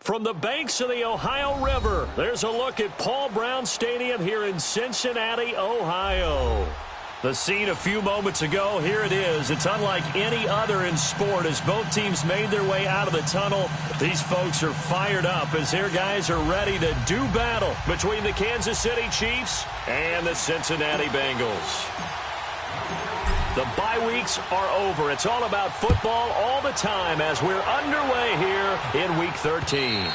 From the banks of the Ohio River, there's a look at Paul Brown Stadium here in Cincinnati, Ohio. The scene a few moments ago, here it is. It's unlike any other in sport as both teams made their way out of the tunnel. These folks are fired up as their guys are ready to do battle between the Kansas City Chiefs and the Cincinnati Bengals. The bye weeks are over. It's all about football all the time as we're underway here in Week 13.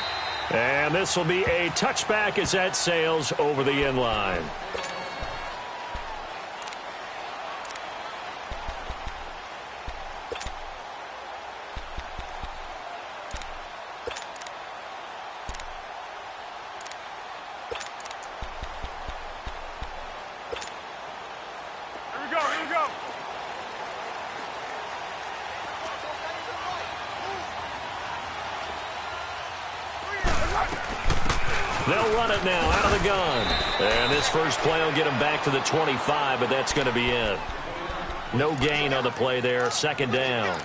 And this will be a touchback as that sails over the end line. They'll run it now out of the gun. And this first play will get them back to the 25, but that's going to be it. No gain on the play there. Second down.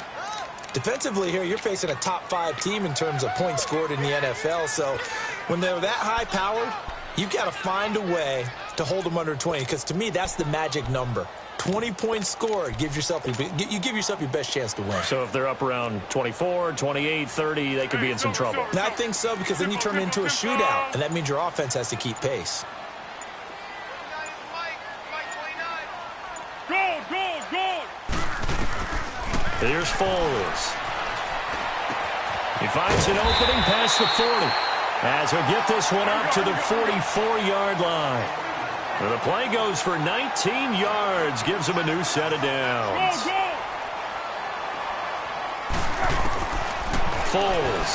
Defensively here, you're facing a top 5 team in terms of points scored in the NFL. So when they're that high powered, you've got to find a way to hold them under 20. Because to me, that's the magic number. 20 points scored, you give yourself your best chance to win. So if they're up around 24, 28, 30, they could be in some trouble. And I think so, because then you turn it into a shootout, and that means your offense has to keep pace. Here's Foles. He finds an opening past the 40. As he'll get this one up to the 44-yard line. The play goes for 19 yards, gives him a new set of downs. Foles.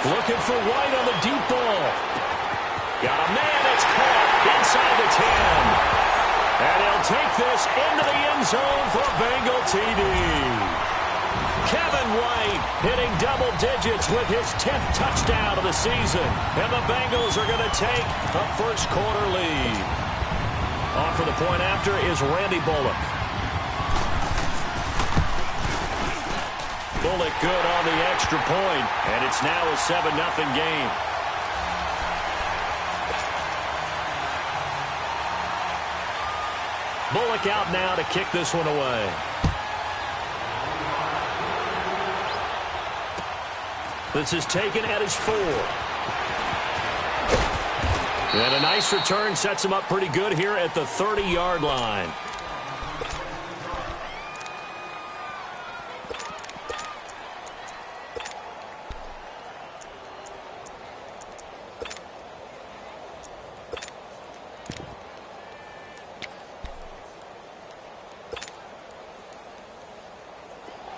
Looking for White on the deep ball. Got a man that's caught inside the 10. And he'll take this into the end zone for Bengal TD. Kevin White hitting double digits with his 10th touchdown of the season. And the Bengals are going to take a first quarter lead. On for the point after is Randy Bullock. Bullock good on the extra point, and it's now a 7-0 game. Bullock out now to kick this one away. This is taken at his 4. And a nice return sets him up pretty good here at the 30-yard line.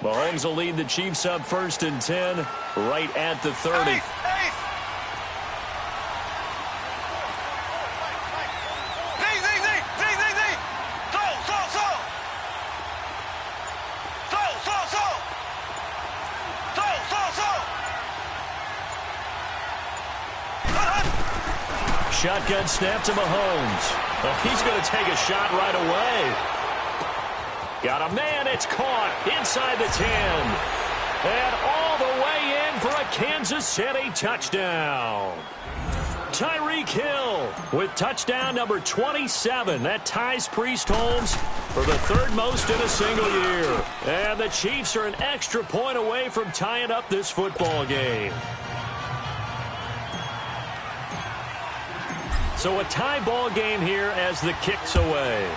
Mahomes will lead the Chiefs up 1st and 10 right at the 30. Shotgun snap to Mahomes. Oh, he's going to take a shot right away. Got a man, it's caught inside the 10. And all the way in for a Kansas City touchdown. Tyreek Hill with touchdown number 27. That ties Priest Holmes for the 3rd most in a single year. And the Chiefs are an extra point away from tying up this football game. So a tie ball game here as the kick's away.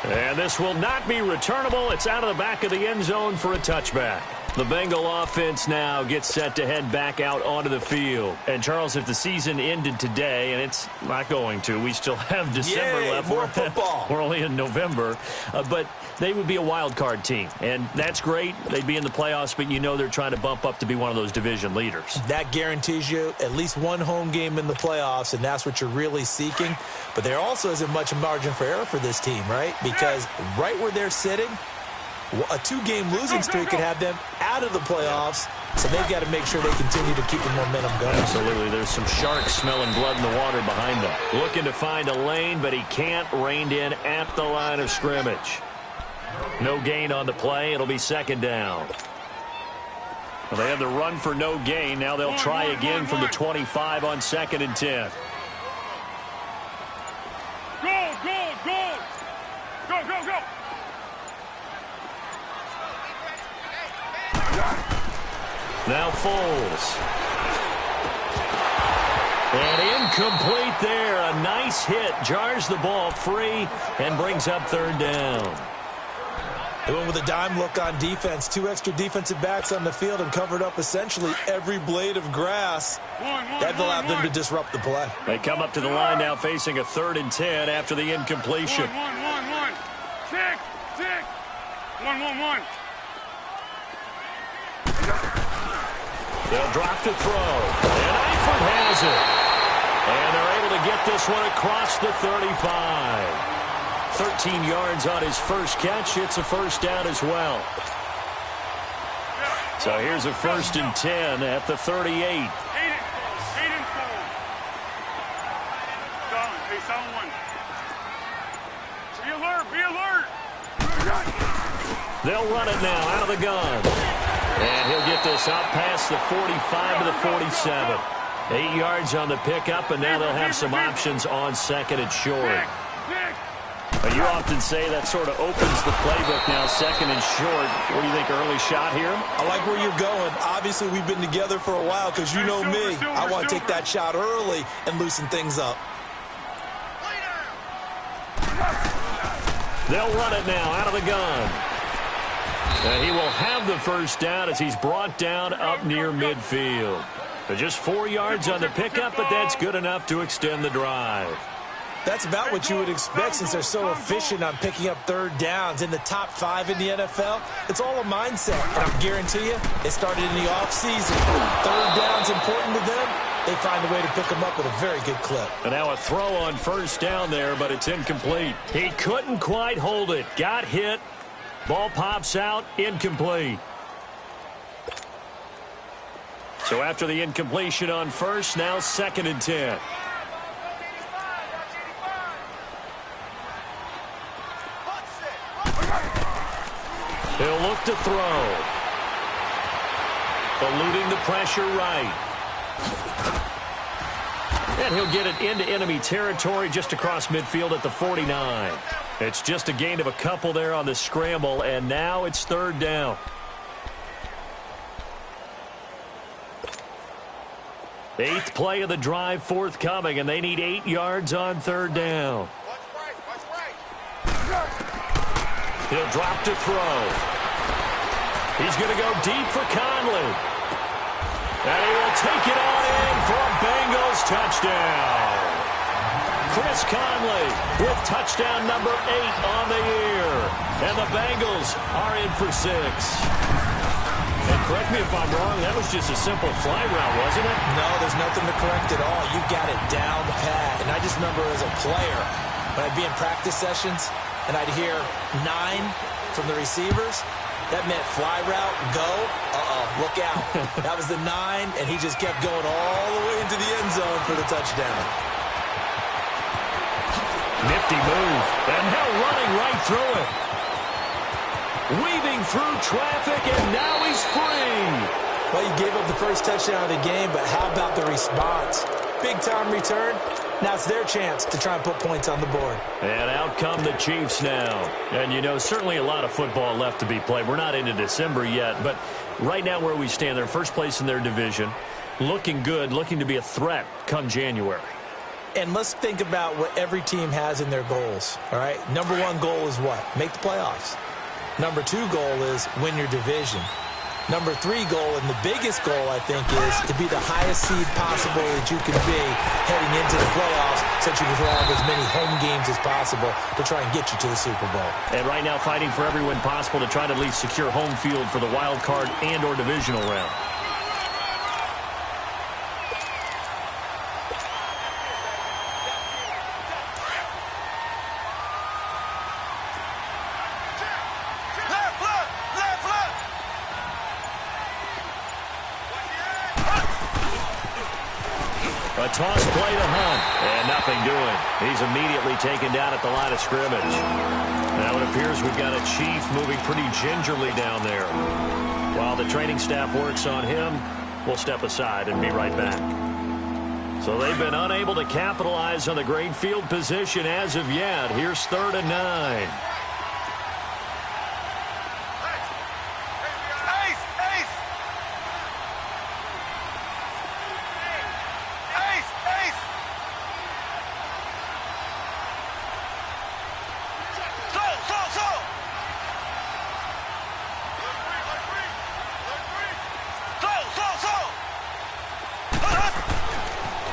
And this will not be returnable. It's out of the back of the end zone for a touchback. The Bengal offense now gets set to head back out onto the field. And, Charles, if the season ended today, and it's not going to, we still have December left. More football. We're only in November. But they would be a wild card team. And that's great. They'd be in the playoffs, but you know they're trying to bump up to be one of those division leaders. That guarantees you at least one home game in the playoffs, and that's what you're really seeking. But there also isn't much margin for error for this team, right? Because right where they're sitting, a 2-game losing streak could have them out of the playoffs, so they've got to make sure they continue to keep the momentum going. Absolutely. There's some sharks smelling blood in the water behind them. Looking to find a lane, but he can't. Reined in at the line of scrimmage. No gain on the play. It'll be second down. Well, they had the run for no gain. Now they'll try again from the 25 on 2nd and 10. Go, go, go. Go, go, go. Now Foles. And incomplete there. A nice hit. Jars the ball free and brings up 3rd down. They went with a dime look on defense. 2 extra defensive backs on the field and covered up essentially every blade of grass. That allowed them to disrupt the play. They come up to the line now facing a 3rd and 10 after the incompletion. 1. 6. 1. They'll drop to throw. And Eifert has it. And they're able to get this one across the 35. 13 yards on his first catch. It's a first down as well. So here's a 1st and 10 at the 38. 8 and 4. Someone. Be alert. They'll run it now out of the gun. And he'll get this out past the 45 to the 47. 8 yards on the pickup, and now they'll have some options on 2nd and short. You often say that sort of opens the playbook now, 2nd and short. What do you think, early shot here? I like where you're going. Obviously, we've been together for a while because you know me. I want to take that shot early and loosen things up. They'll run it now out of the gun. And he will have the first down as he's brought down up near midfield. Just 4 yards on the pickup, but that's good enough to extend the drive. That's about what you would expect since they're so efficient on picking up 3rd downs. In the top 5 in the NFL, it's all a mindset. And I guarantee you, it started in the offseason. 3rd down's important to them. They find a way to pick them up with a very good clip. And now a throw on 1st down there, but it's incomplete. He couldn't quite hold it. Got hit. Ball pops out. Incomplete. So after the incompletion on 1st, now 2nd and 10. He'll look to throw. Eluding the pressure right. And he'll get it into enemy territory just across midfield at the 49. It's just a gain of a couple there on the scramble, and now it's 3rd down. Eighth play of the drive forthcoming, and they need 8 yards on 3rd down. He'll drop to throw. He's going to go deep for Conley. And he will take it on in for a Bengals touchdown. Chris Conley with touchdown number 8 on the year. And the Bengals are in for 6. And correct me if I'm wrong, that was just a simple fly route, wasn't it? No, there's nothing to correct at all. You got it down pat. And I just remember as a player, when I'd be in practice sessions, and I'd hear 9 from the receivers, that meant fly route, go, look out. That was the 9, and he just kept going all the way into the end zone for the touchdown. Nifty move, and now running right through it. Weaving through traffic, and now he's free. Well, you gave up the first touchdown of the game, but how about the response? Big-time return. Now it's their chance to try and put points on the board. And out come the Chiefs now. And, you know, certainly a lot of football left to be played. We're not into December yet, but right now where we stand, they're first place in their division. Looking good, looking to be a threat come January. And let's think about what every team has in their goals, all right? Number 1 goal is what? Make the playoffs. Number 2 goal is win your division. Number 3 goal, and the biggest goal, I think, is to be the highest seed possible that you can be heading into the playoffs so that you can have as many home games as possible to try and get you to the Super Bowl. And right now fighting for every win possible to try to at least secure home field for the wild card and or divisional round. toss play to Hunt. And nothing doing. He's immediately taken down at the line of scrimmage. Now it appears we've got a Chief moving pretty gingerly down there. While the training staff works on him, we'll step aside and be right back. So they've been unable to capitalize on the great field position as of yet. Here's 3rd and 9.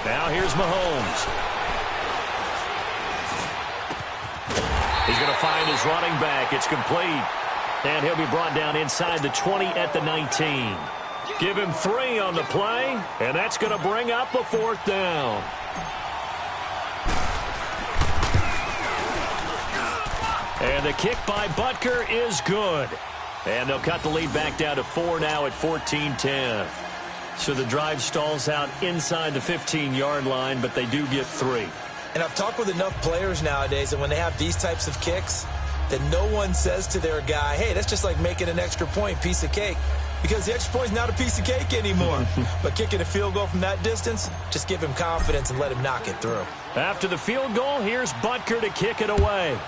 Now here's Mahomes. He's going to find his running back. It's complete. And he'll be brought down inside the 20 at the 19. Give him 3 on the play, and that's going to bring up a 4th down. And the kick by Butker is good. And they'll cut the lead back down to 4 now at 14-10. So the drive stalls out inside the 15-yard line, but they do get 3. And I've talked with enough players nowadays that when they have these types of kicks, that no one says to their guy, hey, that's just like making an extra point, piece of cake. Because the extra point is not a piece of cake anymore. But kicking a field goal from that distance, just give him confidence and let him knock it through. After the field goal, here's Butker to kick it away.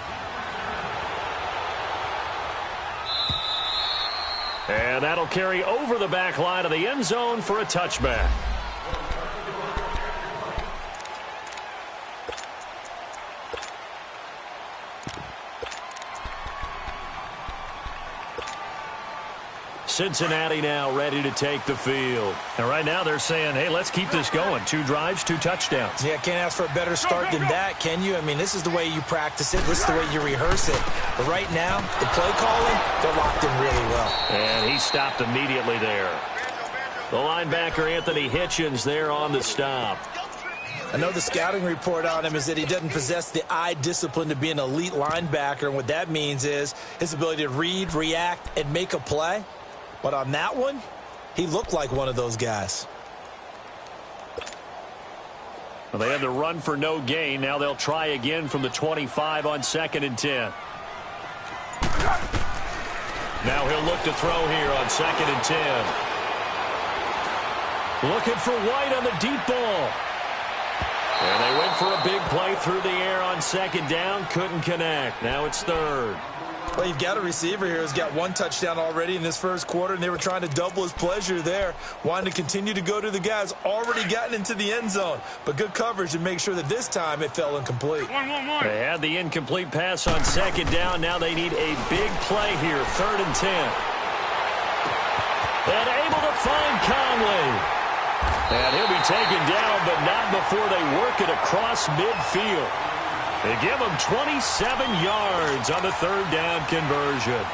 And that'll carry over the back line of the end zone for a touchback. Cincinnati now ready to take the field. And right now they're saying, hey, let's keep this going. 2 drives, 2 touchdowns. Yeah, can't ask for a better start than that, can you? I mean, this is the way you practice it. This is the way you rehearse it. But right now, the play calling, they're locked in really well. And he stopped immediately there. The linebacker, Anthony Hitchens, there on the stop. I know the scouting report on him is that he doesn't possess the eye discipline to be an elite linebacker. And what that means is his ability to read, react, and make a play. But on that one, he looked like one of those guys. Well, they had the run for no gain. Now they'll try again from the 25 on 2nd and 10. Now he'll look to throw here on 2nd and 10. Looking for White on the deep ball. And they went for a big play through the air on 2nd down. Couldn't connect. Now it's 3rd. Well, you've got a receiver here who's got 1 touchdown already in this first quarter, and they were trying to double his pleasure there, wanting to continue to go to the guys already gotten into the end zone. But good coverage to make sure that this time it fell incomplete. They had the incomplete pass on 2nd down. Now they need a big play here, 3rd and 10. And able to find Conley. And he'll be taken down, but not before they work it across midfield. They give him 27 yards on the 3rd down conversion.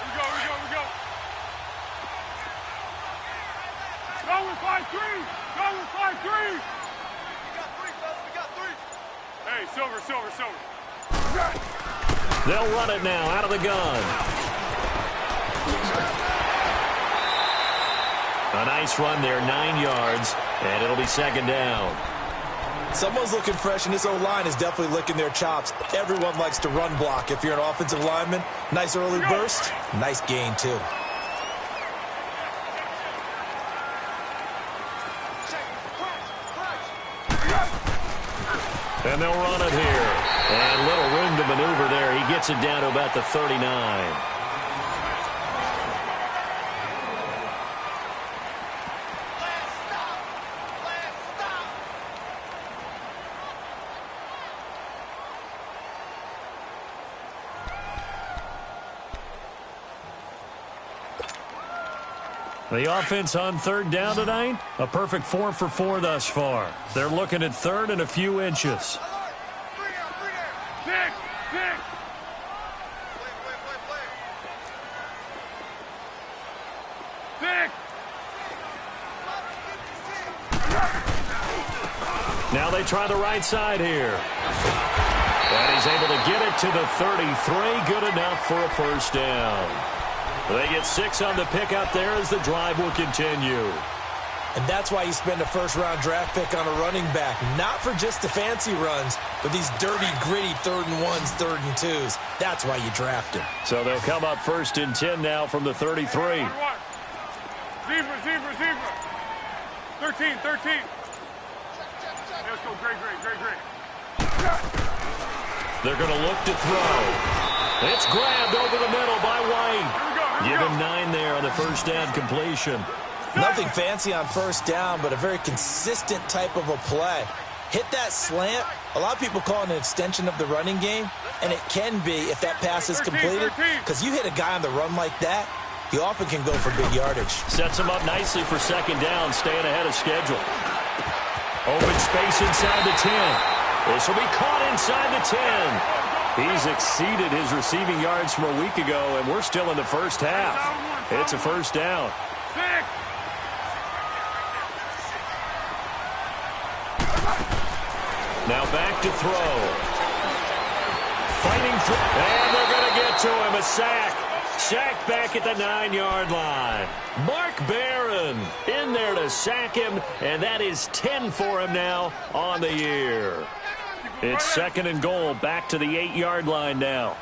We go. Go with 5-3. Go with 5-3. Hey, Silver. They'll run it now out of the gun. A nice run there, 9 yards, and it'll be 2nd down. Someone's looking fresh, and this O-line is definitely licking their chops. Everyone likes to run block. If you're an offensive lineman, nice early burst, nice gain too. And they'll run it here. And little room to maneuver there. He gets it down to about the 39. The offense on 3rd down tonight, a perfect 4 for 4 thus far. They're looking at 3rd and a few inches. Now they try the right side here. And he's able to get it to the 33. Good enough for a first down. They get 6 on the pick out there as the drive will continue. And that's why you spend a first-round draft pick on a running back. Not for just the fancy runs, but these dirty, gritty 3rd and 1s, 3rd and 2s. That's why you draft him. So they'll come up 1st and 10 now from the 33. Zebra. 13. Let's go, great. They're going to look to throw. It's grabbed over the middle by White. Give him 9 there on the first down completion. Nothing fancy on first down, but a very consistent type of a play. Hit that slant. A lot of people call it an extension of the running game, and it can be if that pass is completed, because you hit a guy on the run like that, he often can go for big yardage. Sets him up nicely for 2nd down, staying ahead of schedule. Open space inside the 10. This will be caught inside the 10. He's exceeded his receiving yards from a week ago, and we're still in the first half. It's a first down. Now back to throw. Fighting through. And they're going to get to him. A sack. Sacked back at the 9-yard line. Mark Barron in there to sack him, and that is 10 for him now on the year. It's 2nd and goal, back to the 8-yard line now.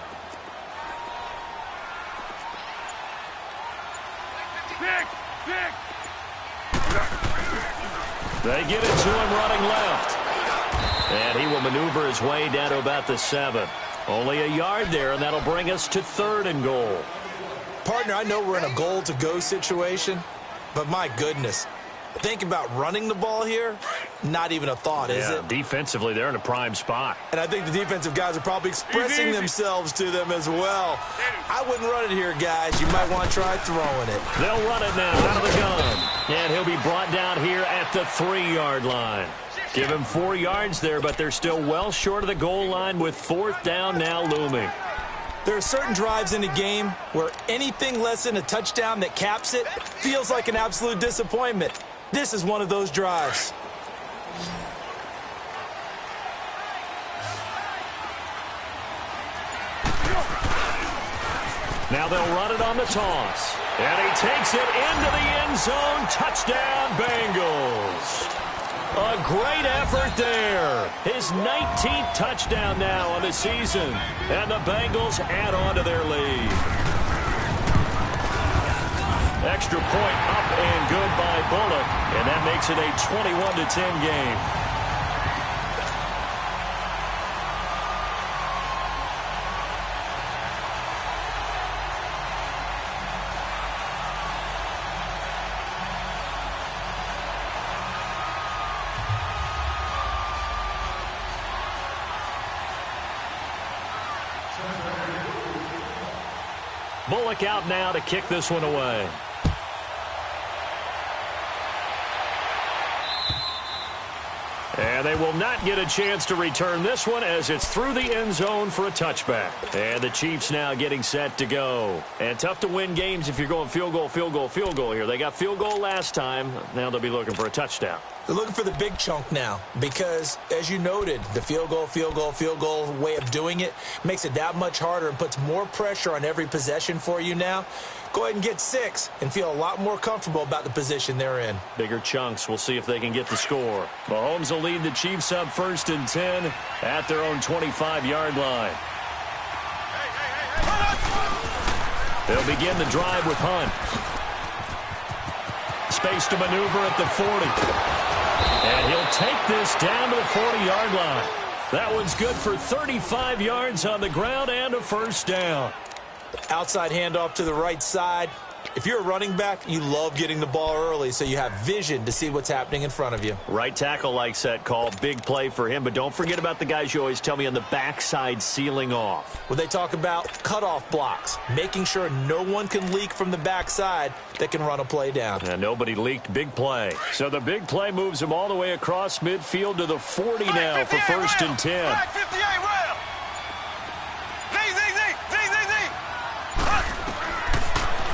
They get it to him running left. And he will maneuver his way down to about the 7. Only a yard there, and that'll bring us to 3rd and goal. Partner, I know we're in a goal-to-go situation, but my goodness, think about running the ball here, not even a thought, is it? Defensively, they're in a prime spot. And I think the defensive guys are probably expressing themselves to them as well. I wouldn't run it here, guys. You might want to try throwing it. They'll run it now out of the gun. And he'll be brought down here at the 3-yard line. Give him 4 yards there, but they're still well short of the goal line with 4th down now looming. There are certain drives in a game where anything less than a touchdown that caps it feels like an absolute disappointment. This is one of those drives. Now they'll run it on the toss. And he takes it into the end zone. Touchdown, Bengals. A great effort there. His 19th touchdown now on the season. And the Bengals add on to their lead. Extra point up and good by Bullock. And that makes it a 21-10 game. Bullock out now to kick this one away. And they will not get a chance to return this one as it's through the end zone for a touchback. And the Chiefs now getting set to go. And tough to win games if you're going field goal here. They got field goal last time. Now they'll be looking for a touchdown. They're looking for the big chunk now because, as you noted, the field goal way of doing it makes it that much harder and puts more pressure on every possession for you now. Go ahead and get 6 and feel a lot more comfortable about the position they're in. Bigger chunks. We'll see if they can get the score. Mahomes will lead the Chiefs up 1st and 10 at their own 25-yard line. They'll begin the drive with Hunt. Space to maneuver at the 40. And he'll take this down to the 40-yard line. That one's good for 35 yards on the ground and a first down. Outside handoff to the right side. If you're a running back, you love getting the ball early so you have vision to see what's happening in front of you. Right tackle likes that call. Big play for him, but don't forget about the guys you always tell me on the backside sealing off. Well, they talk about cutoff blocks, making sure no one can leak from the backside that can run a play down. And nobody leaked. Big play. So the big play moves him all the way across midfield to the 40 now for 1st and 10.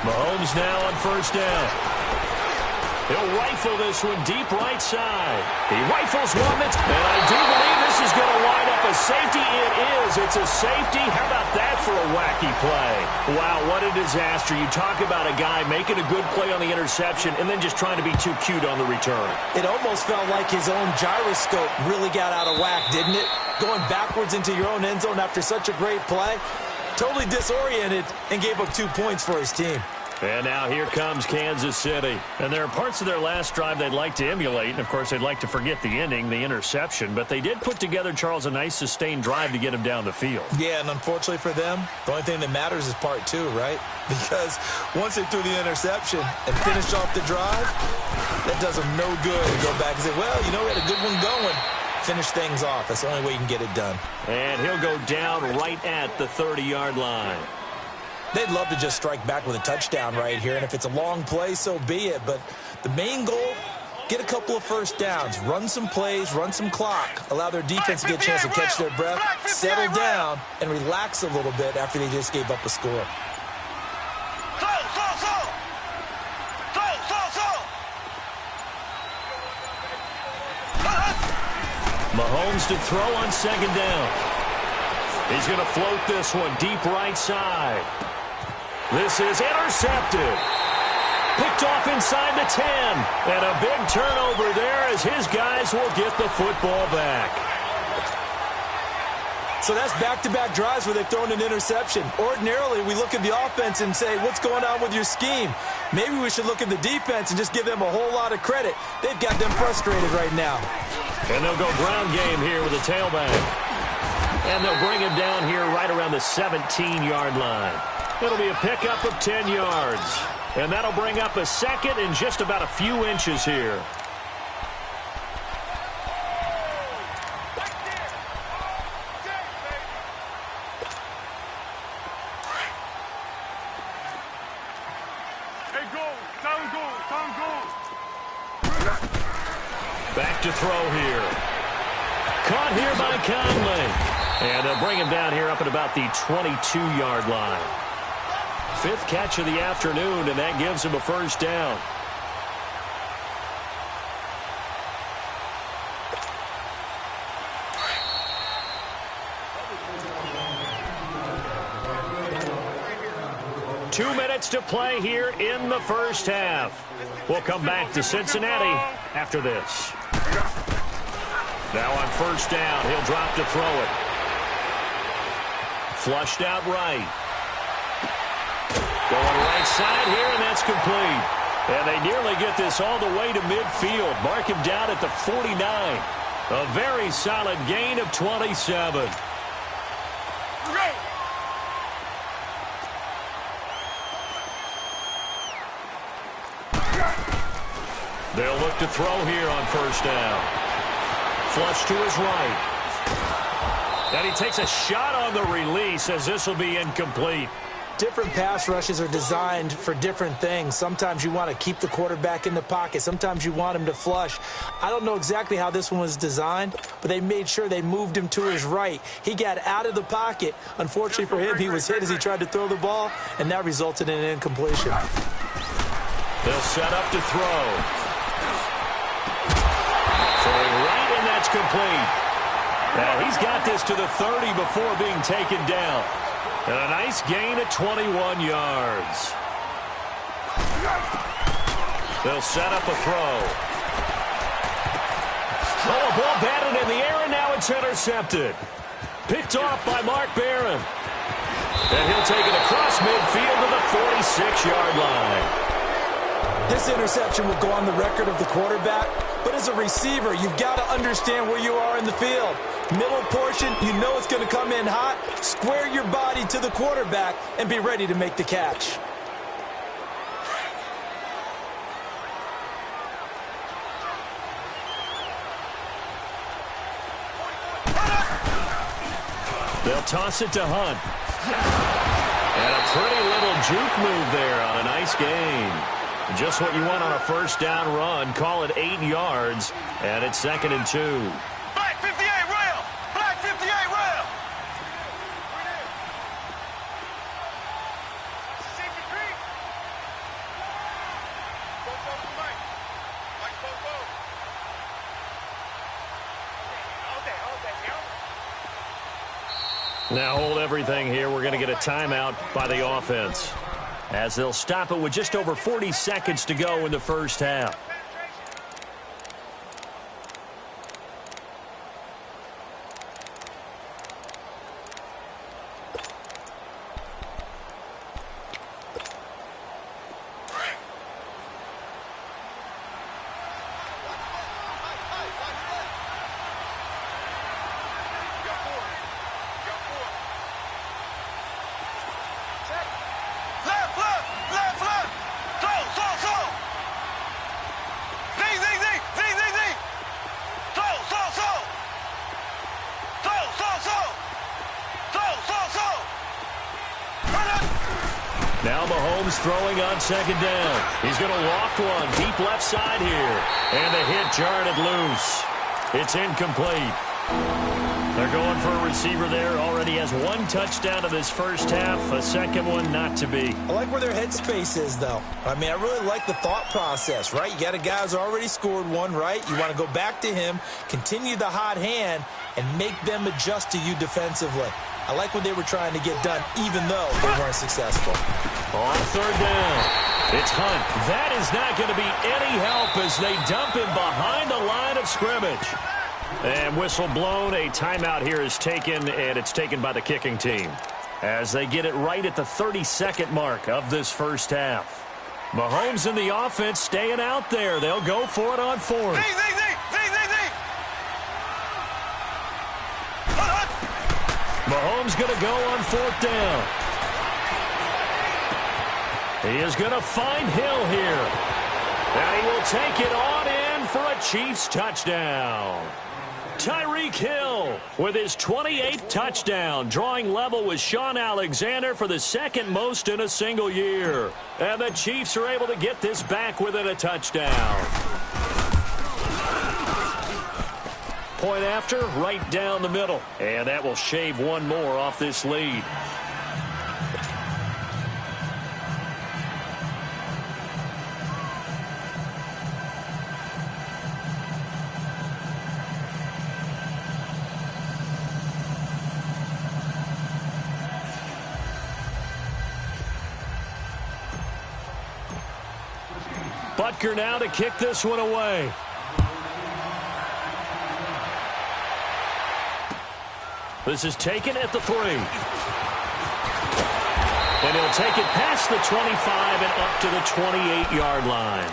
Mahomes now on 1st down. He'll rifle this one deep right side. He rifles one that's, and I do believe this is going to wind up a safety. It is. It's a safety. How about that for a wacky play? Wow, what a disaster. You talk about a guy making a good play on the interception and then just trying to be too cute on the return. It almost felt like his own gyroscope really got out of whack, didn't it? Going backwards into your own end zone after such a great play. Totally disoriented and gave up 2 points for his team. And now here comes Kansas City. And there are parts of their last drive they'd like to emulate. And, of course, they'd like to forget the ending, the interception. But they did put together, Charles, a nice sustained drive to get him down the field. Yeah, and unfortunately for them, the only thing that matters is part 2, right? Because once they threw the interception and finished off the drive, that does them no good to go back and say, well, you know, we had a good one going. Finish things off. That's the only way you can get it done. And he'll go down right at the 30-yard line. They'd love to just strike back with a touchdown right here, and if it's a long play, so be it. But the main goal, get a couple of first downs, run some plays, run some clock, allow their defense to get a chance to catch their breath, settle down, and relax a little bit after they just gave up a score. Mahomes to throw on second down. He's going to float this one deep right side. This is intercepted. Picked off inside the 10. And a big turnover there as his guys will get the football back. So that's back-to-back drives where they've thrown an interception. Ordinarily, we look at the offense and say, what's going on with your scheme? Maybe we should look at the defense and just give them a whole lot of credit. They've got them frustrated right now. And they'll go ground game here with a tailback. And they'll bring him down here right around the 17-yard line. It'll be a pickup of 10 yards. And that'll bring up a second and just about a few inches here. Back to throw here. Caught here by Conley. And they'll bring him down here up at about the 22-yard line. 5th catch of the afternoon, and that gives him a first down. Two minutes to play here in the first half. We'll come back to Cincinnati after this. Now on first down, he'll drop to throw it. Flushed out right. Going right side here, and that's complete. And they nearly get this all the way to midfield. Mark him down at the 49. A very solid gain of 27. They'll look to throw here on first down. Flush to his right. And he takes a shot on the release as this will be incomplete. Different pass rushes are designed for different things. Sometimes you want to keep the quarterback in the pocket. Sometimes you want him to flush. I don't know exactly how this one was designed, but they made sure they moved him to his right. He got out of the pocket. Unfortunately for him, he was hit as he tried to throw the ball, and that resulted in an incompletion. They'll set up to throw. Throwing right, and that's complete. Now he's got this to the 30 before being taken down. And a nice gain of 21 yards. They'll set up a throw. Oh, a ball batted in the air, and now it's intercepted. Picked off by Mark Barron. And he'll take it across midfield to the 46-yard line. This interception will go on the record of the quarterback, but as a receiver, you've got to understand where you are in the field. Middle portion, you know it's going to come in hot. Square your body to the quarterback and be ready to make the catch. They'll toss it to Hunt. And a pretty little juke move there on a nice gain. Just what you want on a first down run. Call it 8 yards, and it's 2nd and 2. Black 58 rail! Black 58 rail! Now hold everything here. We're going to get a timeout by the offense, as they'll stop it with just over 40 seconds to go in the first half. Now Mahomes throwing on second down. He's going to loft one deep left side here. And the hit jarred it loose. It's incomplete. They're going for a receiver there. Already has one touchdown in this first half. A second one not to be. I like where their headspace is, though. I mean, I really like the thought process, right? You got a guy who's already scored one, right? You want to go back to him, continue the hot hand, and make them adjust to you defensively. I like what they were trying to get done, even though they weren't successful. On third down, it's Hunt. That is not going to be any help as they dump him behind the line of scrimmage. And whistle blown. A timeout here is taken, and it's taken by the kicking team, as they get it right at the 32nd mark of this first half. Mahomes and the offense staying out there. They'll go for it on fourth. Mahomes going to go on fourth down. He is going to find Hill here. And he will take it on in for a Chiefs touchdown. Tyreek Hill with his 28th touchdown, drawing level with Shaun Alexander for the second most in a single year. And the Chiefs are able to get this back within a touchdown. Point after, right down the middle. And that will shave one more off this lead. Butker now to kick this one away. This is taken at the 3. And he'll take it past the 25 and up to the 28-yard line.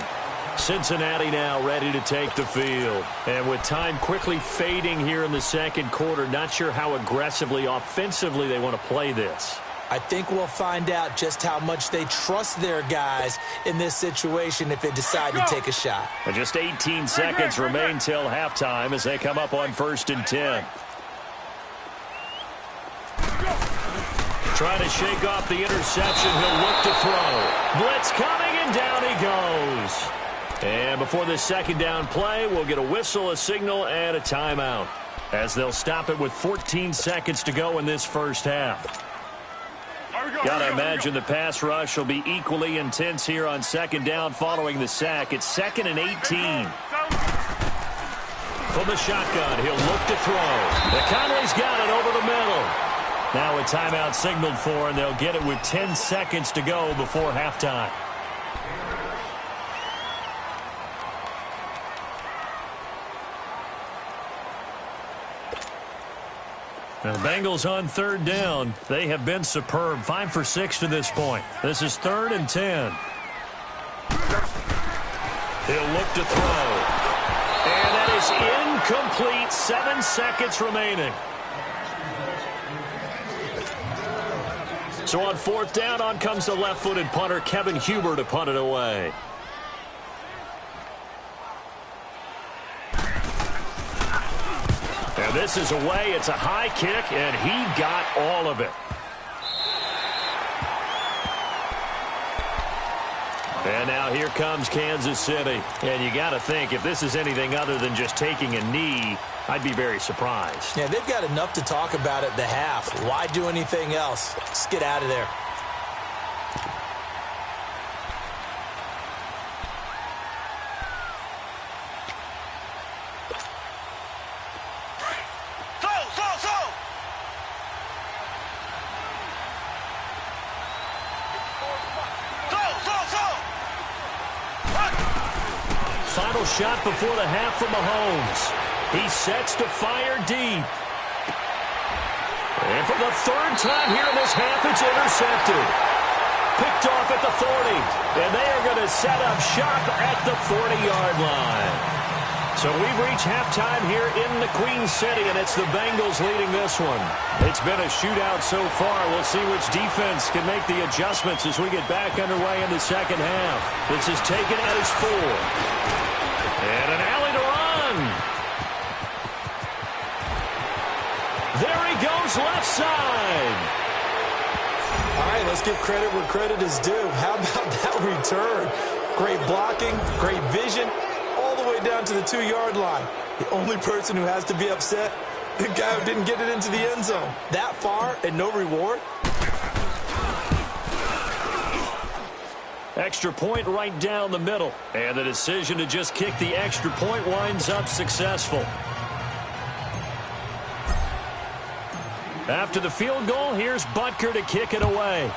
Cincinnati now ready to take the field. And with time quickly fading here in the second quarter, not sure how aggressively, offensively they want to play this. I think we'll find out just how much they trust their guys in this situation if they decide to take a shot. And just 18 seconds remain till halftime as they come up on 1st and 10. Trying to shake off the interception. He'll look to throw. Blitz coming, and down he goes. And before this second down play, we'll get a whistle, a signal, and a timeout, as they'll stop it with 14 seconds to go in this first half. Got to imagine the pass rush will be equally intense here on second down following the sack. It's 2nd and 18. From the shotgun, he'll look to throw. McConley's got it over the middle. Now a timeout signaled for, and they'll get it with 10 seconds to go before halftime. Now the Bengals on third down. They have been superb. 5 for 6 to this point. This is 3rd and 10. He'll look to throw. And that is incomplete. 7 seconds remaining. So on 4th down, on comes the left-footed punter, Kevin Huber, to punt it away. And this is away. It's a high kick, and he got all of it. And now here comes Kansas City. And you got to think, if this is anything other than just taking a knee, I'd be very surprised. Yeah, they've got enough to talk about at the half. Why do anything else? Just get out of there. final shot before the half from Mahomes. He sets to fire deep. And for the third time here in this half, it's intercepted. Picked off at the 40. And they are going to set up shop at the 40-yard line. So we've reached halftime here in the Queen City, and it's the Bengals leading this one. It's been a shootout so far. We'll see which defense can make the adjustments as we get back underway in the second half. This is taken at his 4. And an alley to run. There he goes, left side. All right, let's give credit where credit is due. How about that return? Great blocking, great vision, all the way down to the 2-yard line. The only person who has to be upset, the guy who didn't get it into the end zone. That far and no reward? Extra point right down the middle. And the decision to just kick the extra point winds up successful. After the field goal, here's Butker to kick it away.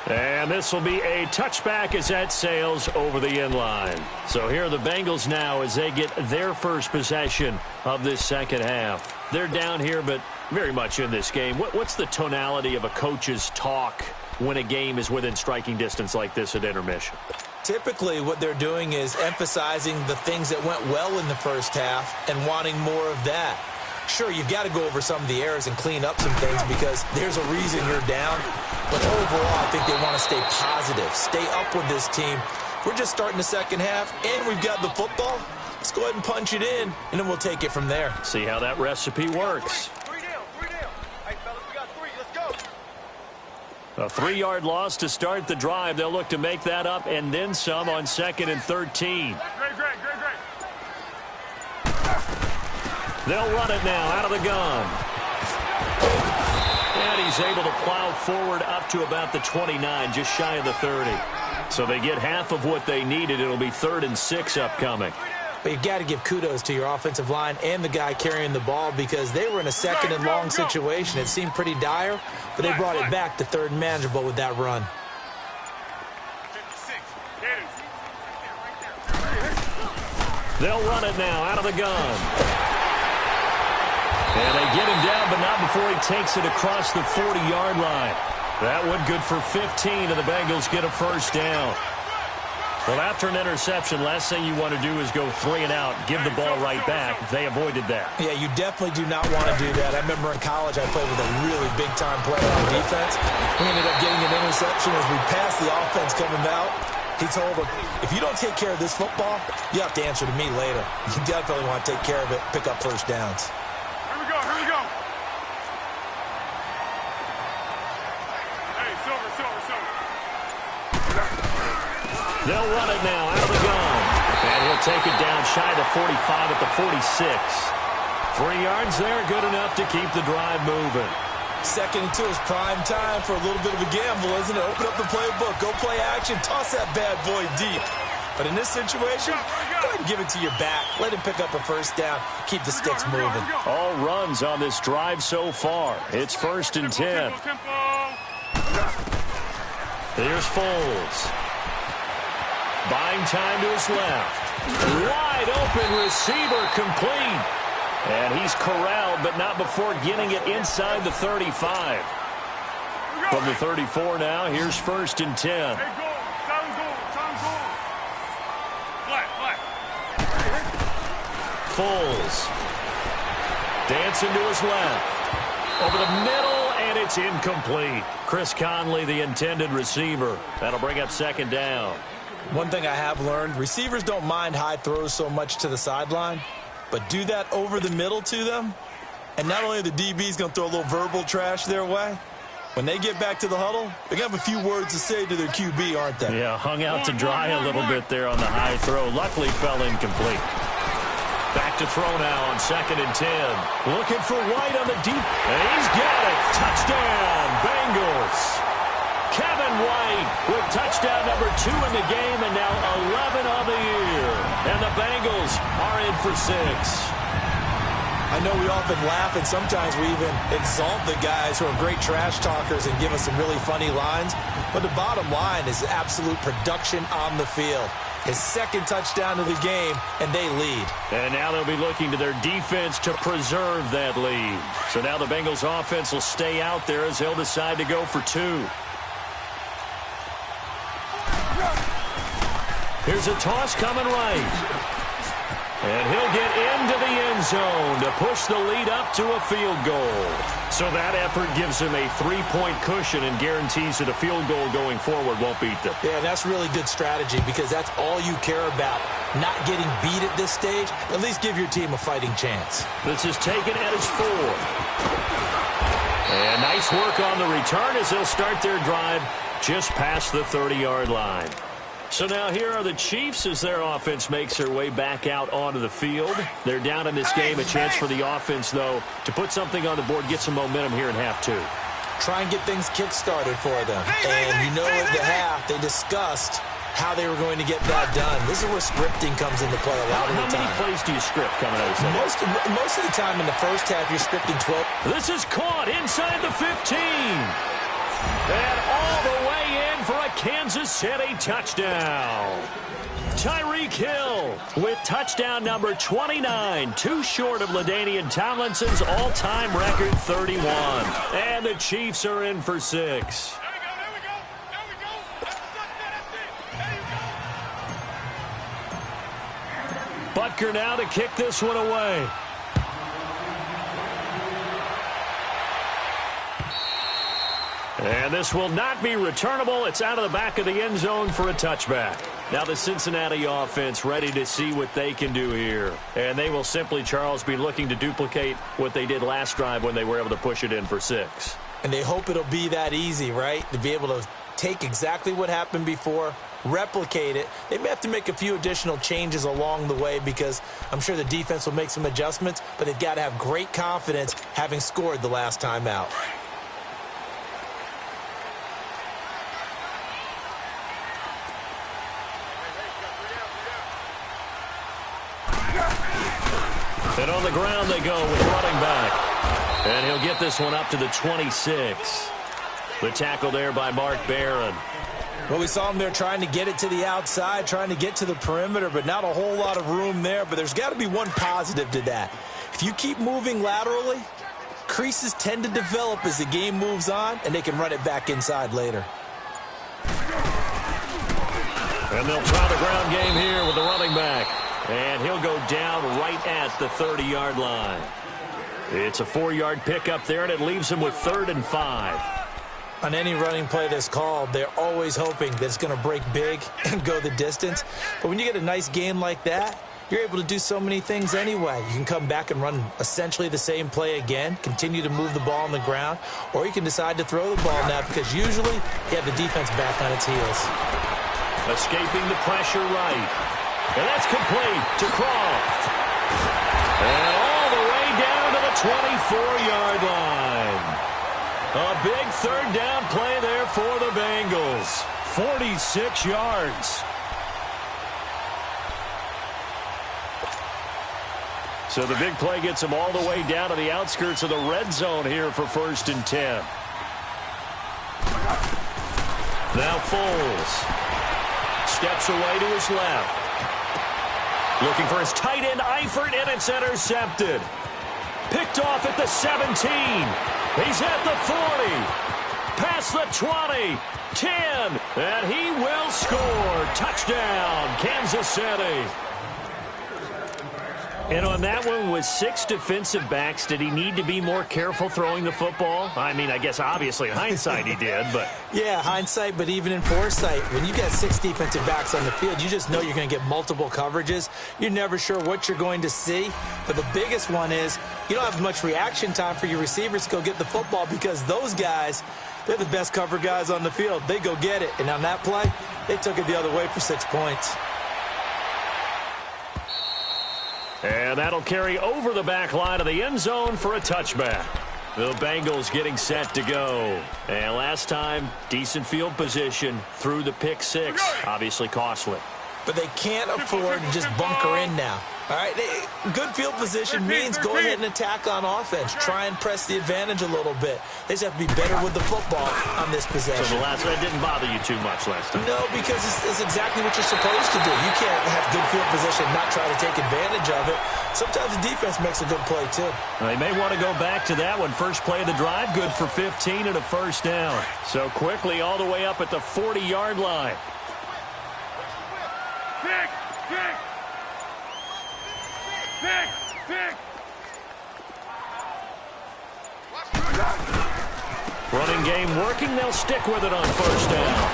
And this will be a touchback as that sails over the end line. So here are the Bengals now as they get their first possession of this second half. They're down here, but very much in this game. What's the tonality of a coach's talk when a game is within striking distance like this at intermission? Typically, what they're doing is emphasizing the things that went well in the first half and wanting more of that. Sure, you've got to go over some of the errors and clean up some things because there's a reason you're down. But overall, I think they want to stay positive, stay up with this team. We're just starting the second half, and we've got the football. Let's go ahead and punch it in, and then we'll take it from there. See how that recipe works. 3 down. Hey, fellas, we got 3. Let's go. A 3-yard loss to start the drive. They'll look to make that up and then some on 2nd and 13. Great. They'll run it now out of the gun. And he's able to plow forward up to about the 29, just shy of the 30. So they get half of what they needed. It'll be 3rd and 6 upcoming. But you got to give kudos to your offensive line and the guy carrying the ball because they were in a 2nd and long situation. It seemed pretty dire, but they brought it back to 3rd and manageable with that run. They'll run it now out of the gun. And they get him down, but not before he takes it across the 40-yard line. That one good for 15, and the Bengals get a first down. Well, after an interception, last thing you want to do is go 3 and out, give the ball right back. They avoided that. Yeah, you definitely do not want to do that. I remember in college I played with a really big-time player on defense. We ended up getting an interception as we passed the offense coming out. He told him, if you don't take care of this football, you have to answer to me later. You definitely want to take care of it, pick up first downs. Here we go. Hey, silver. They'll run it now out of the gun. And he'll take it down shy of the 45 at the 46. 3 yards there, good enough to keep the drive moving. 2nd and 2 is prime time for a little bit of a gamble, isn't it? Open up the playbook, go play action, toss that bad boy deep. But in this situation, go ahead and give it to your back. Let him pick up a first down. Keep the sticks moving. All runs on this drive so far. It's 1st and 10. Here's Foles. Buying time to his left. Wide open receiver complete. And he's corralled, but not before getting it inside the 35. From the 34 now, here's 1st and 10. Foles. Dancing to his left. Over the middle, and it's incomplete. Chris Conley, the intended receiver. That'll bring up 2nd down. One thing I have learned, receivers don't mind high throws so much to the sideline, but do that over the middle to them, and not only are the DBs going to throw a little verbal trash their way, when they get back to the huddle, they're going to have a few words to say to their QB, aren't they? Yeah, hung out to dry a little bit there on the high throw. Luckily fell incomplete. Back to throw now on 2nd and 10. Looking for White on the deep, and he's got it. Touchdown, Bengals. Kevin White with touchdown number 2 in the game, and now 11 on the year. And the Bengals are in for 6. I know we often laugh, and sometimes we even exalt the guys who are great trash talkers and give us some really funny lines. But the bottom line is absolute production on the field. His second touchdown of the game, and they lead. And now they'll be looking to their defense to preserve that lead. So now the Bengals offense will stay out there as they'll decide to go for 2. Here's a toss coming right. And he'll get into the end zone to push the lead up to a field goal. So that effort gives him a 3-point cushion and guarantees that a field goal going forward won't beat them. Yeah, that's really good strategy because that's all you care about. Not getting beat at this stage. At least give your team a fighting chance. This is taken at his 4. And nice work on the return as they'll start their drive just past the 30-yard line. So now here are the Chiefs as their offense makes their way back out onto the field. They're down in this game. A chance for the offense, though, to put something on the board, get some momentum here in half 2. Try and get things kick-started for them. And you know at the half, they discussed how they were going to get that done. This is where scripting comes into play a lot of the time. How many plays do you script coming out of this? Most of the time in the first half, you're scripting 12. This is caught inside the 15. And all the way in for a Kansas City touchdown. Tyreek Hill with touchdown number 29, too short of LaDainian Tomlinson's all-time record 31. And the Chiefs are in for 6. Butker now to kick this one away. And this will not be returnable. It's out of the back of the end zone for a touchback. Now the Cincinnati offense ready to see what they can do here. And they will simply, Charles, be looking to duplicate what they did last drive when they were able to push it in for 6. And they hope it'll be that easy, right? To be able to take exactly what happened before, replicate it. They may have to make a few additional changes along the way because I'm sure the defense will make some adjustments, but they've got to have great confidence having scored the last time out. And on the ground they go with running back. And he'll get this one up to the 26. The tackle there by Mark Barron. Well, we saw him there trying to get it to the outside, trying to get to the perimeter, but not a whole lot of room there. But there's got to be one positive to that. If you keep moving laterally, creases tend to develop as the game moves on, and they can run it back inside later. And they'll try the ground game here with the running back. And he'll go down right at the 30-yard line. It's a 4-yard pickup there, and it leaves him with 3rd and 5. On any running play that's called, they're always hoping that it's going to break big and go the distance. But when you get a nice gain like that, you're able to do so many things anyway. You can come back and run essentially the same play again, continue to move the ball on the ground, or you can decide to throw the ball now because usually you have the defense back on its heels. Escaping the pressure right. And that's complete to Croft. And all the way down to the 24-yard line. A big 3rd down play there for the Bengals. 46 yards. So the big play gets them all the way down to the outskirts of the red zone here for 1st and 10. Now Foles steps away to his left. Looking for his tight end, Eifert, and it's intercepted. Picked off at the 17. He's at the 40. Past the 20. 10. And he will score. Touchdown, Kansas City. And on that one, with 6 defensive backs, did he need to be more careful throwing the football? I mean, I guess obviously in hindsight he did, but... Yeah, hindsight, but even in foresight, when you got 6 defensive backs on the field, you just know you're going to get multiple coverages. You're never sure what you're going to see. But the biggest one is you don't have much reaction time for your receivers to go get the football because those guys, they're the best cover guys on the field. They go get it. And on that play, they took it the other way for 6 points. And that'll carry over the back line of the end zone for a touchback. The Bengals getting set to go. And last time, decent field position through the pick 6. Obviously costly. but they can't afford to just bunker in now. All right, good field position means go ahead and attack on offense. Try and press the advantage a little bit. They just have to be better with the football on this possession. So the last one didn't bother you too much last time? No, because it's exactly what you're supposed to do. You can't have good field position and not try to take advantage of it. Sometimes the defense makes a good play, too. They may want to go back to that one. First play of the drive, good for 15 and a first down. So quickly all the way up at the 40-yard line. Running game working. They'll stick with it on first down.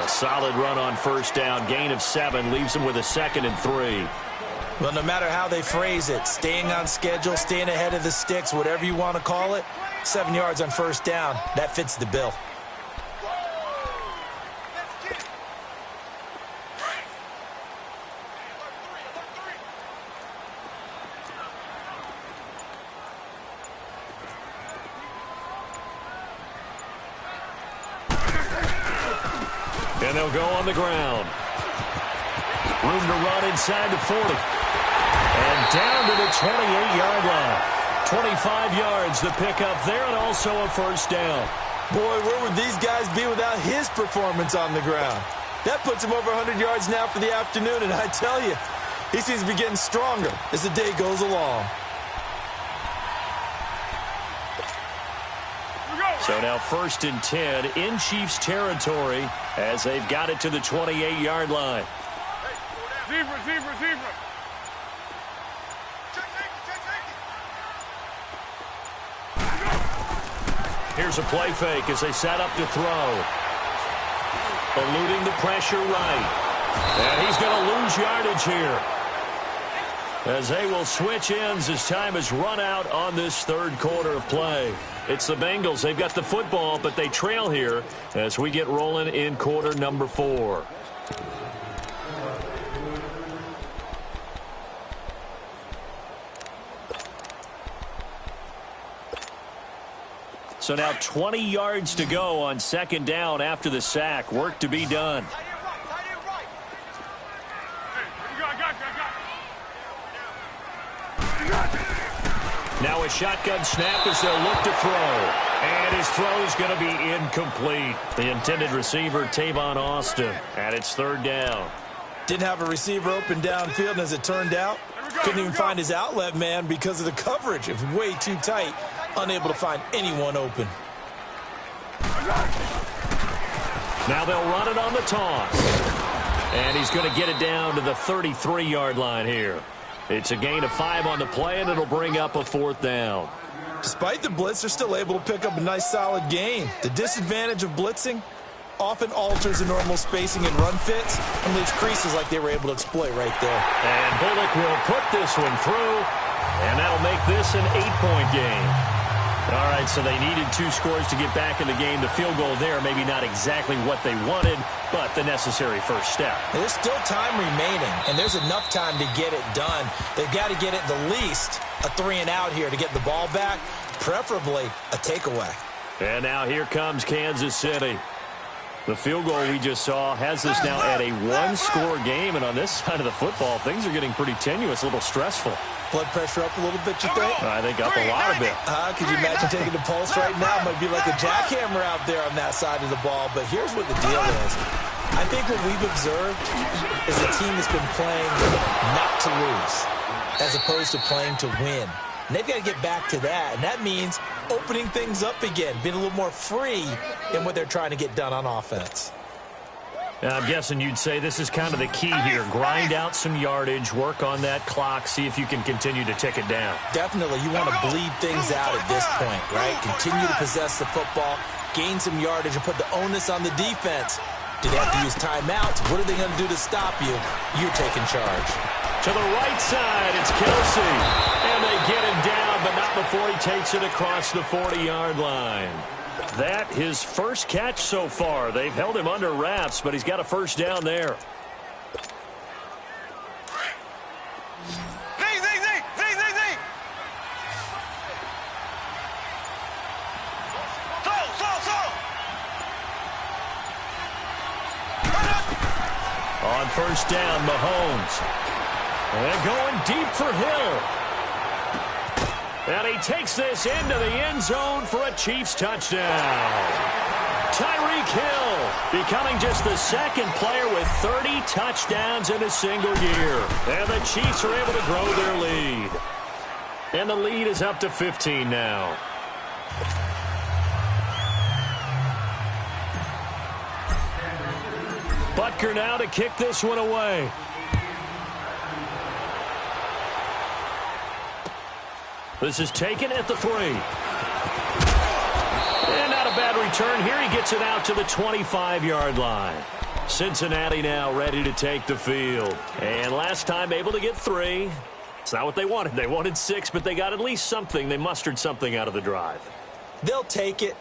A solid run on first down. Gain of 7 leaves them with a 2nd and 3. Well, no matter how they phrase it, staying on schedule, staying ahead of the sticks, whatever you want to call it, 7 yards on first down, that fits the bill. And they'll go on the ground. Room to run inside the 40. And down to the 28-yard line. 25 yards to pick up there, and also a first down. Boy, where would these guys be without his performance on the ground? That puts him over 100 yards now for the afternoon, and I tell you, he seems to be getting stronger as the day goes along. So now 1st and 10 in Chiefs territory as they've got it to the 28-yard line. Zebra. Here's a play fake as they set up to throw. Eluding the pressure right. And he's going to lose yardage here, as they will switch ends as time has run out on this third quarter of play. It's the Bengals. They've got the football, but they trail here as we get rolling in quarter number 4. So now 20 yards to go on 2nd down after the sack. Work to be done. Now a shotgun snap as they'll look to throw. And his throw is going to be incomplete. The intended receiver, Tavon Austin, and it's 3rd down. Didn't have a receiver open downfield, and as it turned out, couldn't even find his outlet man because of the coverage. It was way too tight, unable to find anyone open. Now they'll run it on the toss. And he's going to get it down to the 33-yard line here. It's a gain of 5 on the play, and it'll bring up a 4th down. Despite the blitz, they're still able to pick up a nice, solid gain. The disadvantage of blitzing often alters the normal spacing and run fits and leaves creases like they were able to exploit right there. And Bullock will put this one through, and that'll make this an 8-point game. All right, so they needed 2 scores to get back in the game. The field goal there, maybe not exactly what they wanted, but the necessary first step. There's still time remaining, and there's enough time to get it done. They've got to get it the least a 3-and-out here to get the ball back, preferably a takeaway. And now here comes Kansas City. The field goal we just saw has us now at a 1-score game, and on this side of the football, things are getting pretty tenuous, a little stressful. Blood pressure up a little bit, you think? I think up a lot of it. Could you imagine taking the pulse right now? Might be like a jackhammer out there on that side of the ball. But here's what the deal is. I think what we've observed is a team that's been playing not to lose as opposed to playing to win. And they've got to get back to that. And that means opening things up again, being a little more free in what they're trying to get done on offense. I'm guessing you'd say this is kind of the key here. Grind out some yardage, work on that clock, see if you can continue to tick it down. Definitely. You want to bleed things out at this point, right? Continue to possess the football, gain some yardage, and put the onus on the defense. Do they have to use timeouts? What are they going to do to stop you? You're taking charge. To the right side, it's Kelsey. And they get him down, but not before he takes it across the 40-yard line. That his first catch so far. They've held him under wraps, but he's got a first down there. first down, Mahomes. And going deep for Hill. And he takes this into the end zone for a Chiefs touchdown. Tyreek Hill becoming just the second player with 30 touchdowns in a single year. And the Chiefs are able to grow their lead. And the lead is up to 15 now. Butker now to kick this one away. This is taken at the 3. And not a bad return here. He gets it out to the 25-yard line. Cincinnati now ready to take the field. And last time able to get 3. It's not what they wanted. They wanted 6, but they got at least something. They mustered something out of the drive. They'll take it.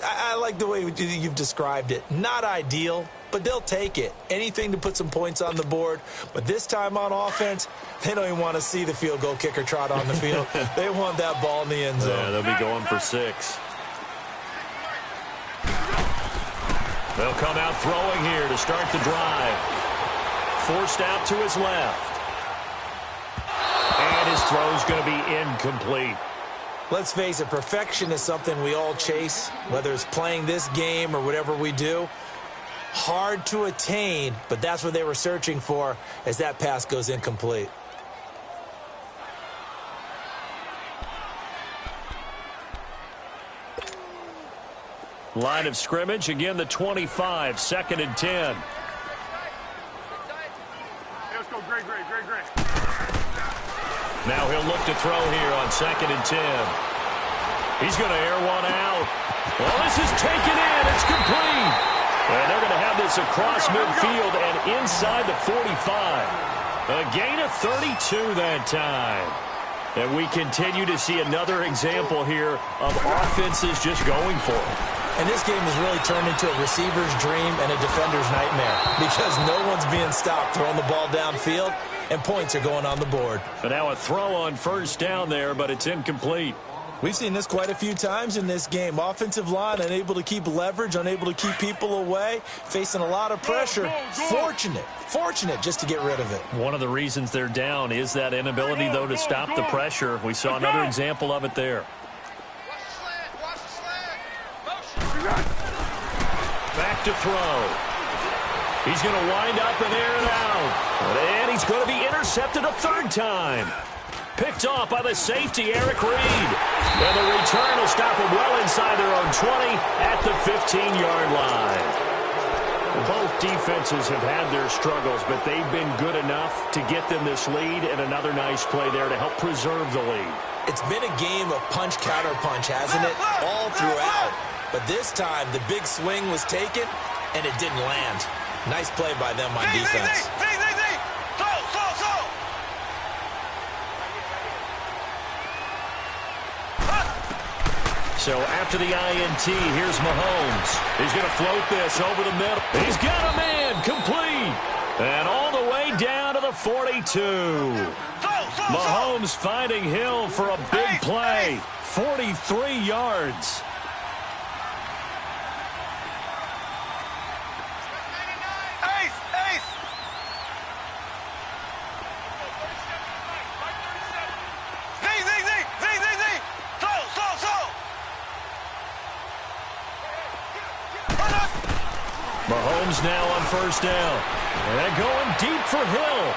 I like the way you've described it. Not ideal, but they'll take it. Anything to put some points on the board. But this time on offense, they don't even want to see the field goal kicker trot on the field. They want that ball in the end zone. Yeah, they'll be going for 6. They'll come out throwing here to start the drive. Forced out to his left. And his throw's going to be incomplete. Let's face it, perfection is something we all chase, whether it's playing this game or whatever we do. Hard to attain, but that's what they were searching for as that pass goes incomplete. Line of scrimmage, again the 25, 2nd and 10. Let's go, great. Now he'll look to throw here on 2nd and 10. He's going to air one out. Well, this is taken in. It's complete. And they're going to have this across midfield and inside the 45. A gain of 32 that time. And we continue to see another example here of offenses just going for it. And this game has really turned into a receiver's dream and a defender's nightmare because no one's being stopped throwing the ball downfield, and points are going on the board. And now a throw on first down there, but it's incomplete. We've seen this quite a few times in this game. Offensive line unable to keep leverage, unable to keep people away, facing a lot of pressure. Fortunate just to get rid of it. One of the reasons they're down is that inability, though, to stop the pressure. We saw another example of it there. Back to throw. He's going to wind up and air it out. And he's going to be intercepted a third time. Picked off by the safety, Eric Reed. And the return will stop him well inside their own 20 at the 15-yard line. Both defenses have had their struggles, but they've been good enough to get them this lead, and another nice play there to help preserve the lead. It's been a game of punch-counter-punch, hasn't it? All throughout. But this time, the big swing was taken, and it didn't land. Nice play by them on defense. So after the INT, here's Mahomes. He's going to float this over the middle. He's got a man complete. And all the way down to the 42. Mahomes finding Hill for a big play. 43 yards. Mahomes now on first down. And going deep for Hill.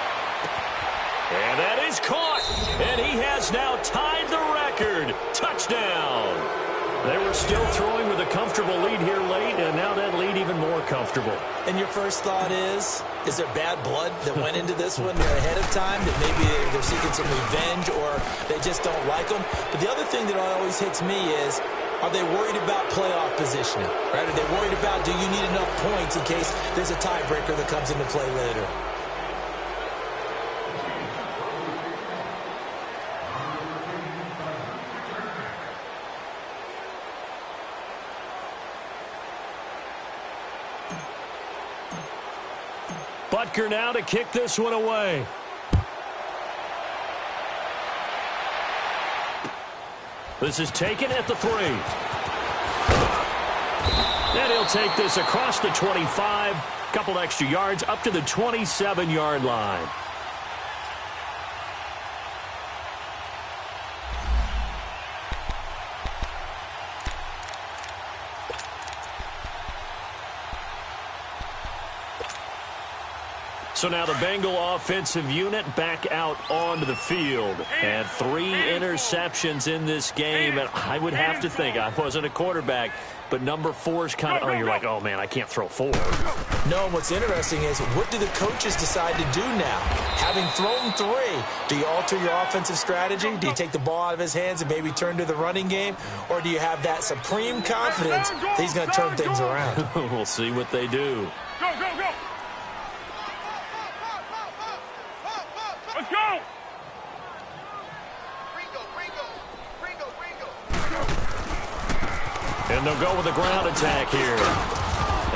And that is caught. And he has now tied the record. Touchdown. They were still throwing with a comfortable lead here late, and now that lead even more comfortable. And your first thought is there bad blood that went into this one ahead of time, that maybe they're seeking some revenge or they just don't like them? But the other thing that always hits me is, are they worried about playoff positioning? Right? Are they worried about, do you need enough points in case there's a tiebreaker that comes into play later? Butker now to kick this one away. This is taken at the 3. And he'll take this across the 25, couple extra yards up to the 27-yard line. So now the Bengal offensive unit back out onto the field. And 3 interceptions in this game. And I would have to think, I wasn't a quarterback, but number 4 is kind of, you're like, oh, man, I can't throw 4. No, what's interesting is what do the coaches decide to do now? Having thrown 3, do you alter your offensive strategy? Do you take the ball out of his hands and maybe turn to the running game? Or do you have that supreme confidence that he's going to turn things around? We'll see what they do. Go, go, go! Let's go! And they'll go with a ground attack here.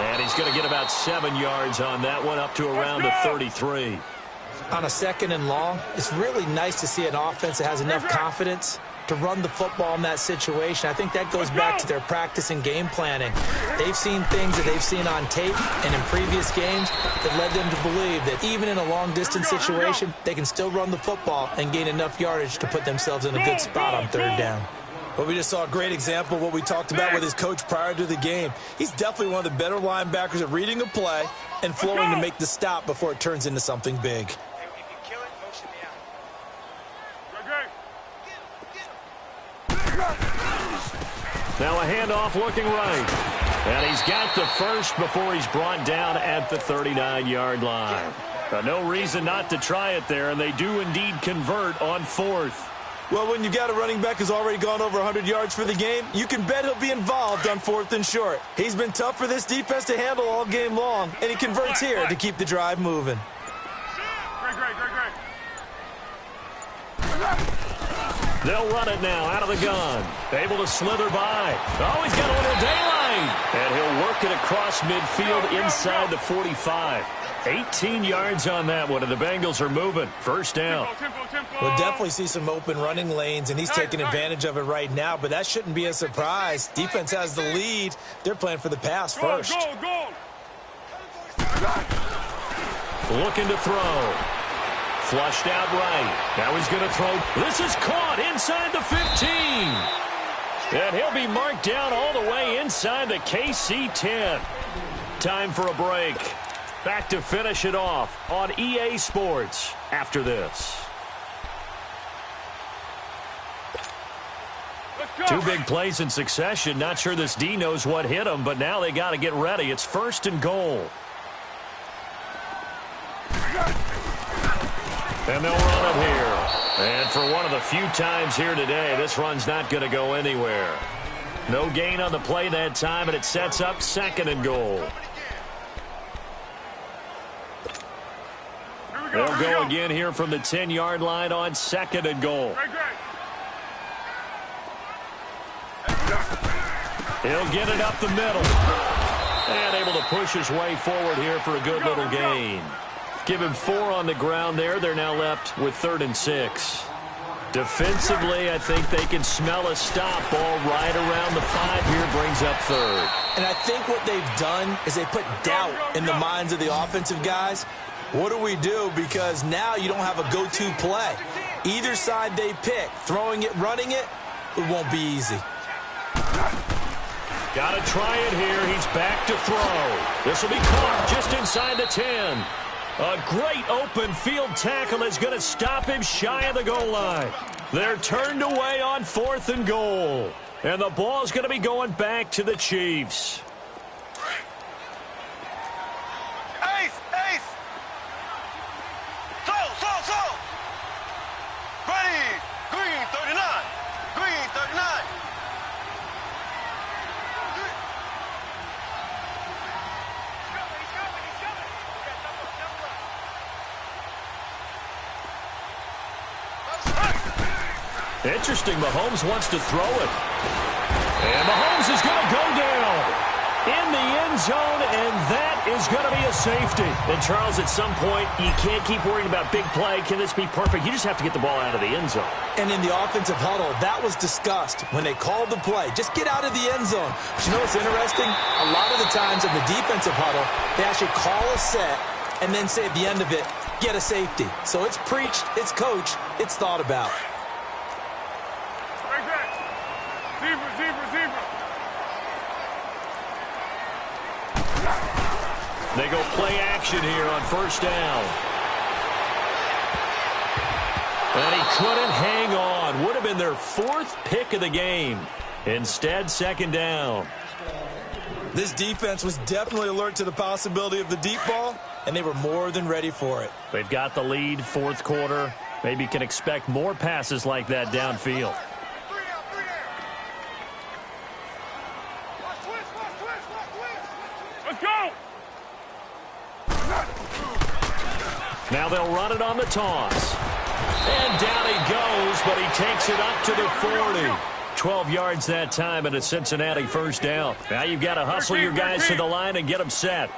And he's going to get about 7 yards on that one, up to around the 33. On a 2nd and long, it's really nice to see an offense that has enough confidence to run the football in that situation. I think that goes back to their practice and game planning. They've seen things that they've seen on tape and in previous games that led them to believe that even in a long-distance situation, they can still run the football and gain enough yardage to put themselves in a good spot on 3rd down. Well, we just saw a great example of what we talked about with his coach prior to the game. He's definitely one of the better linebackers at reading a play and flowing to make the stop before it turns into something big. Now a handoff looking right. And he's got the first before he's brought down at the 39-yard line. No reason not to try it there, and they do indeed convert on 4th. Well, when you got a running back who's already gone over 100 yards for the game, you can bet he'll be involved on 4th and short. He's been tough for this defense to handle all game long, and he converts here to keep the drive moving. Great. They'll run it now out of the gun. Able to slither by. Oh, he's got a little daylight. And he'll work it across midfield inside the 45. 18 yards on that one, and the Bengals are moving. 1st down. We'll definitely see some open running lanes, and he's taking advantage of it right now, but that shouldn't be a surprise. Defense has the lead. They're playing for the pass first. Go. Looking to throw. Flushed out right. Now he's going to throw. This is caught inside the 15. And he'll be marked down all the way inside the KC 10. Time for a break. Back to finish it off on EA Sports after this. 2 big plays in succession. Not sure this D knows what hit him, but now they got to get ready. It's 1st and goal. And they'll run it here. And for one of the few times here today, this run's not going to go anywhere. No gain on the play that time, and it sets up 2nd and goal. They'll go again here from the 10-yard line on 2nd and goal. He'll get it up the middle. And able to push his way forward here for a good little gain. Give him 4 on the ground there. They're now left with 3rd and 6. Defensively, I think they can smell a stop. Ball right around the 5 here, brings up 3rd. And I think what they've done is they put doubt in the minds of the offensive guys. What do we do? Because now you don't have a go-to play. Either side they pick, throwing it, running it, it won't be easy. Got to try it here. He's back to throw. This will be caught just inside the 10. A great open field tackle is going to stop him shy of the goal line. They're turned away on 4th and goal. And the ball's going to be going back to the Chiefs. Interesting, Mahomes wants to throw it. And Mahomes is going to go down. in the end zone, and that is going to be a safety. And, Charles, at some point, you can't keep worrying about big play. Can this be perfect? You just have to get the ball out of the end zone. And in the offensive huddle, that was discussed when they called the play. Just get out of the end zone. But you know what's interesting? A lot of the times in the defensive huddle, they actually call a set and then say at the end of it, get a safety. So it's preached, it's coached, it's thought about. They go play action here on first down. And he couldn't hang on. Would have been their 4th pick of the game. Instead, second down. This defense was definitely alert to the possibility of the deep ball, and they were more than ready for it. They've got the lead, 4th quarter. Maybe can expect more passes like that downfield. Let's go! Now they'll run it on the toss. And down he goes, but he takes it up to the 40. 12 yards that time and a Cincinnati first down. Now you've got to hustle your guys to the line and get them set.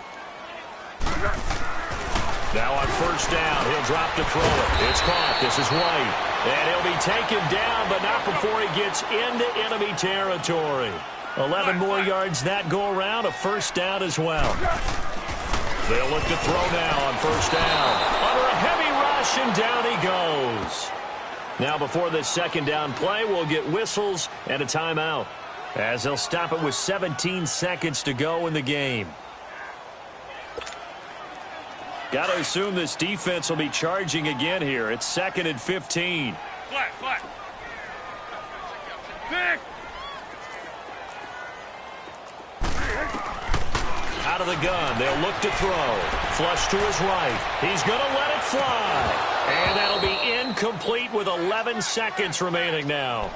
Now on first down, he'll drop to throw it. It's caught. This is White. And he'll be taken down, but not before he gets into enemy territory. 11 more yards that go around, a first down as well. They'll look to throw now on first down. Under a heavy rush, and down he goes. Now before this second down play, we'll get whistles and a timeout, as they'll stop it with 17 seconds to go in the game. Got to assume this defense will be charging again here. It's 2nd and 15. Flat. Thick. Out of the gun, they'll look to throw. Flush to his right. He's going to let it fly. And that'll be incomplete with 11 seconds remaining now.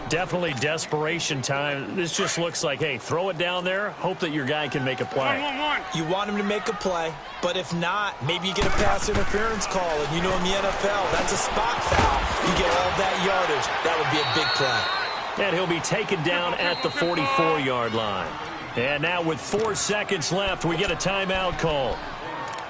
Definitely desperation time. This just looks like, hey, throw it down there. Hope that your guy can make a play. You want him to make a play, but if not, maybe you get a pass interference call. And you know in the NFL, that's a spot foul. You get all that yardage. That would be a big play. And he'll be taken down at the 44-yard line. And now with 4 seconds left, we get a timeout call.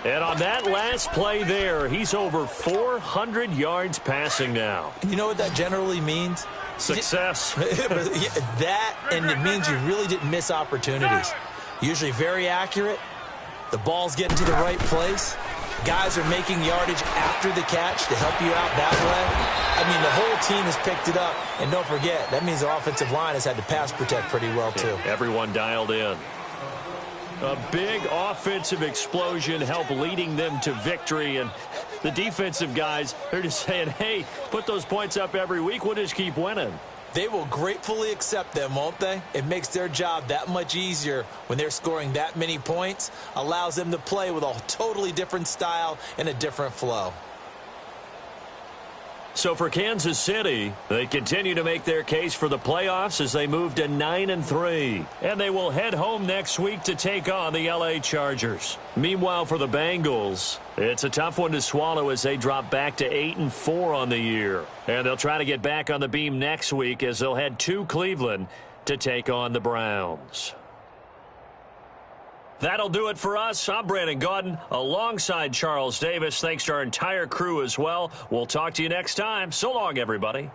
And on that last play there, he's over 400 yards passing now. You know what that generally means? Success. That, and it means you really didn't miss opportunities. Usually very accurate. The ball's getting to the right place. Guys are making yardage after the catch to help you out that way. I mean, the whole team has picked it up. And don't forget, that means the offensive line has had to pass protect pretty well, too. Everyone dialed in. A big offensive explosion helped leading them to victory. And the defensive guys, they're just saying, hey, put those points up every week. We'll just keep winning. They will gratefully accept them, won't they? It makes their job that much easier when they're scoring that many points. Allows them to play with a totally different style and a different flow. So for Kansas City, they continue to make their case for the playoffs as they move to 9-3. And they will head home next week to take on the LA Chargers. Meanwhile, for the Bengals, it's a tough one to swallow as they drop back to 8-4 on the year. And they'll try to get back on the beam next week as they'll head to Cleveland to take on the Browns. That'll do it for us. I'm Brandon Gaudin alongside Charles Davis. Thanks to our entire crew as well. We'll talk to you next time. So long, everybody.